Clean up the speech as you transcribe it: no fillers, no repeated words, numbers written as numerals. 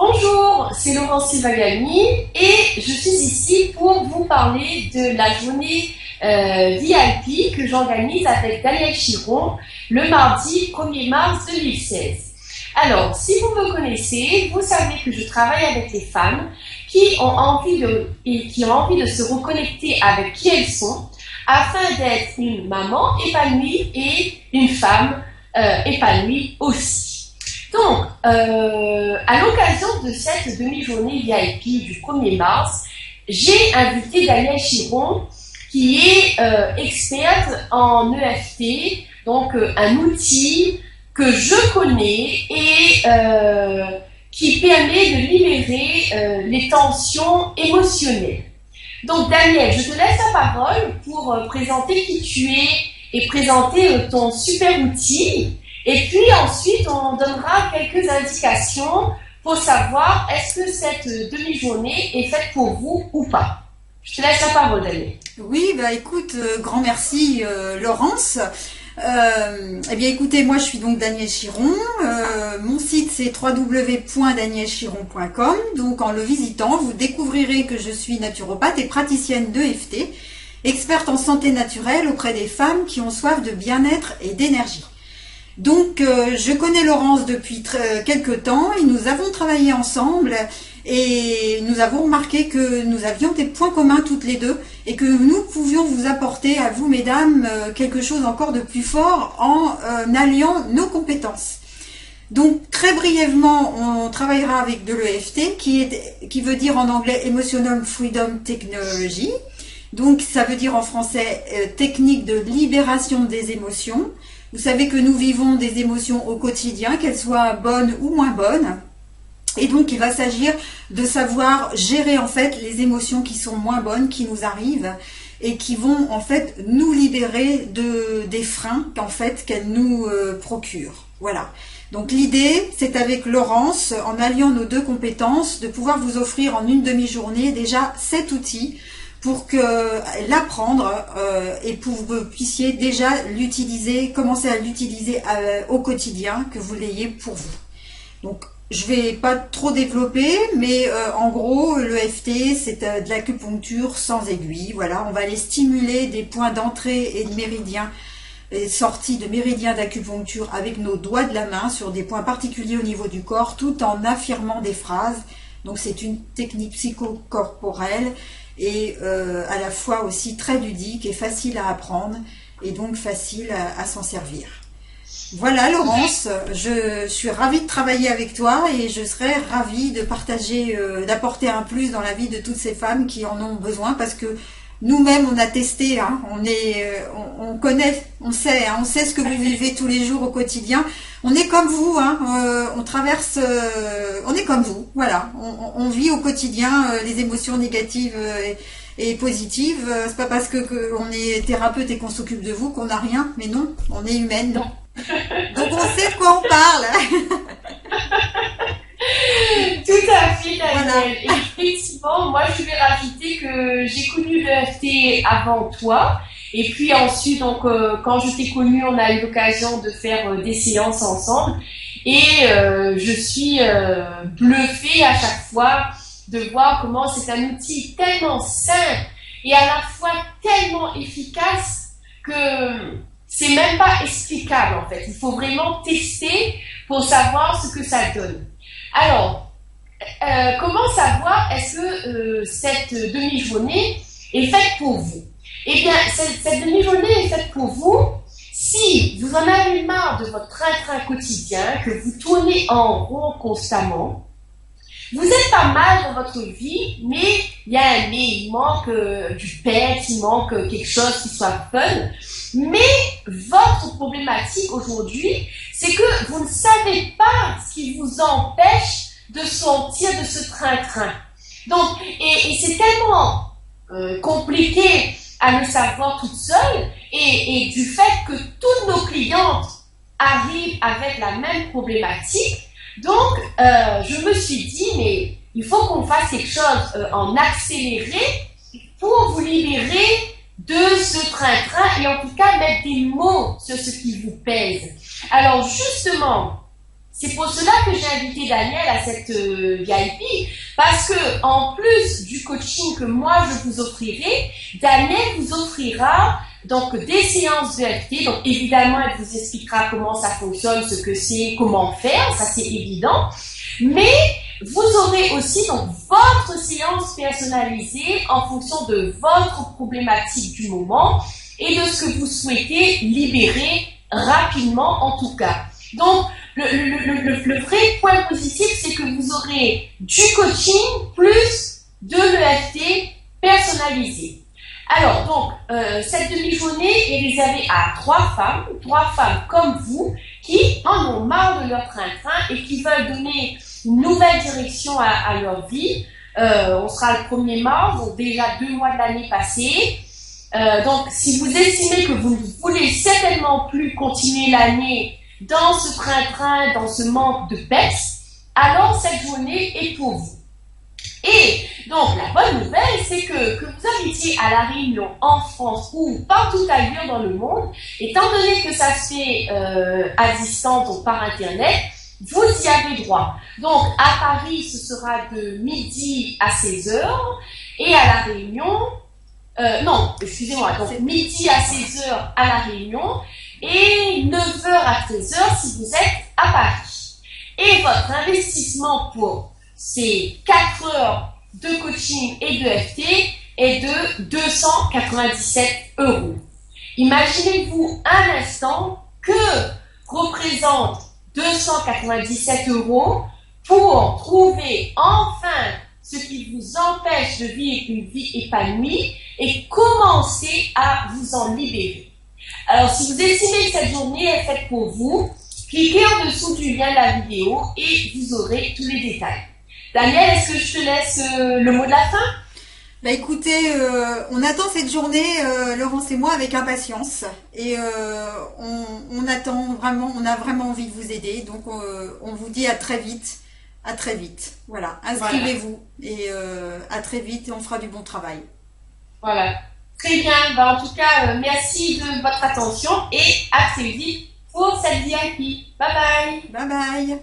Bonjour, c'est Laurence Silvagani et je suis ici pour vous parler de la journée VIP que j'organise avec Daniel Chiron le mardi 1er mars 2016. Alors, si vous me connaissez, vous savez que je travaille avec les femmes qui ont envie de se reconnecter avec qui elles sont afin d'être une maman épanouie et une femme épanouie aussi. Donc, à l'occasion de cette demi-journée VIP du 1er mars, j'ai invité Daniel Chiron, qui est experte en EFT, donc un outil que je connais et qui permet de libérer les tensions émotionnelles. Donc Daniel, je te laisse la parole pour présenter qui tu es et présenter ton super outil. Et puis ensuite, on donnera quelques indications pour savoir est-ce que cette demi-journée est faite pour vous ou pas. Je te laisse la parole, Daniel. Oui, écoute, grand merci Laurence. Eh bien écoutez, moi je suis donc Daniel Chiron. Mon site c'est www.danielchiron.com. Donc en le visitant, vous découvrirez que je suis naturopathe et praticienne d'EFT, experte en santé naturelle auprès des femmes qui ont soif de bien-être et d'énergie. Donc, je connais Laurence depuis quelques temps et nous avons travaillé ensemble et nous avons remarqué que nous avions des points communs toutes les deux et que nous pouvions vous apporter à vous, mesdames, quelque chose encore de plus fort en alliant nos compétences. Donc, très brièvement, on travaillera avec de l'EFT qui veut dire en anglais Emotional Freedom Technology. Donc, ça veut dire en français technique de libération des émotions. Vous savez que nous vivons des émotions au quotidien, qu'elles soient bonnes ou moins bonnes. Et donc, il va s'agir de savoir gérer en fait les émotions qui sont moins bonnes, qui nous arrivent et qui vont en fait nous libérer des freins qu'elles nous procurent. Voilà. Donc, l'idée, c'est avec Laurence, en alliant nos deux compétences, de pouvoir vous offrir en une demi-journée déjà cet outil pour l'apprendre et pour que vous puissiez déjà l'utiliser, commencer à l'utiliser au quotidien, que vous l'ayez pour vous. Donc, je vais pas trop développer, mais en gros, l'EFT, c'est de l'acupuncture sans aiguille. Voilà, on va aller stimuler des points d'entrée et de méridiens, et sortie de méridiens d'acupuncture avec nos doigts de la main sur des points particuliers au niveau du corps, tout en affirmant des phrases. Donc, c'est une technique psychocorporelle et à la fois aussi très ludique et facile à apprendre et donc facile à s'en servir. Voilà Laurence, je suis ravie de travailler avec toi et je serais ravie de partager, d'apporter un plus dans la vie de toutes ces femmes qui en ont besoin parce que nous-mêmes on a testé, hein, on connaît, on sait ce que vous vivez tous les jours au quotidien. On est comme vous, hein, on traverse, on est comme vous, voilà. On vit au quotidien les émotions négatives et positives. C'est pas parce que on est thérapeute et qu'on s'occupe de vous qu'on n'a rien, mais non, on est humaine. Non. Donc on sait de quoi on parle. Tout à fait, Daniel. Voilà. Et effectivement, moi je vais rajouter que j'ai connu l'EFT avant toi. Et puis ensuite, donc, quand je t'ai connue, on a eu l'occasion de faire des séances ensemble. Et je suis bluffée à chaque fois de voir comment c'est un outil tellement simple et à la fois tellement efficace que c'est même pas explicable en fait. Il faut vraiment tester pour savoir ce que ça donne. Alors, comment savoir est-ce que cette demi-journée est faite pour vous? Eh bien, cette demi-journée est faite pour vous si vous en avez marre de votre train-train quotidien, que vous tournez en rond constamment. Vous êtes pas mal dans votre vie, mais il manque du peps, il manque quelque chose qui soit fun. Mais votre problématique aujourd'hui, c'est que vous ne savez pas ce qui vous empêche de sortir de ce train-train. Donc, et c'est tellement compliqué à le savoir toute seule, et du fait que toutes nos clientes arrivent avec la même problématique. Donc, je me suis dit, mais il faut qu'on fasse quelque chose en accéléré pour vous libérer de ce train-train et en tout cas mettre des mots sur ce qui vous pèse. Alors justement, C'est pour cela que j'ai invité Daniel à cette VIP, parce que en plus du coaching que moi je vous offrirai, Daniel vous offrira donc des séances de FT. Donc évidemment, elle vous expliquera comment ça fonctionne, ce que c'est, comment faire, ça c'est évident. Mais vous aurez aussi donc votre séance personnalisée en fonction de votre problématique du moment et de ce que vous souhaitez libérer rapidement en tout cas. Donc le vrai point positif, c'est que vous aurez du coaching plus de l'EFT personnalisé. Alors donc cette demi-journée est réservée à trois femmes comme vous qui en ont marre de leur train-train et qui veulent donner une nouvelle direction à leur vie. On sera le 1er mars, donc déjà 2 mois de l'année passée. Donc si vous estimez que vous ne voulez certainement plus continuer l'année dans ce train-train, dans ce manque de peps, alors cette journée est pour vous. Et donc la bonne nouvelle, c'est que vous habitiez à La Réunion, en France ou partout ailleurs dans le monde, étant donné que ça se fait à distance, donc par Internet, vous y avez droit. Donc à Paris, ce sera de midi à 16h et à La Réunion, donc midi à 16h à La Réunion et 9h à 13h si vous êtes à Paris. Et votre investissement pour ces 4 heures de coaching et de FT est de 297 €. Imaginez-vous un instant que représente 297 € pour trouver enfin ce qui vous empêche de vivre une vie épanouie et commencer à vous en libérer. Alors, si vous estimez que cette journée est faite pour vous, cliquez en dessous du lien de la vidéo et vous aurez tous les détails. Daniel, est-ce que je te laisse le mot de la fin? Bah écoutez, on attend cette journée, Laurence et moi, avec impatience. Et on attend vraiment, on a vraiment envie de vous aider. Donc on vous dit à très vite. À très vite. Voilà, inscrivez-vous. Voilà. Et à très vite et on fera du bon travail. Voilà. Très bien. Bah, en tout cas, merci de votre attention et à très vite pour cette VIP. Bye bye. Bye bye.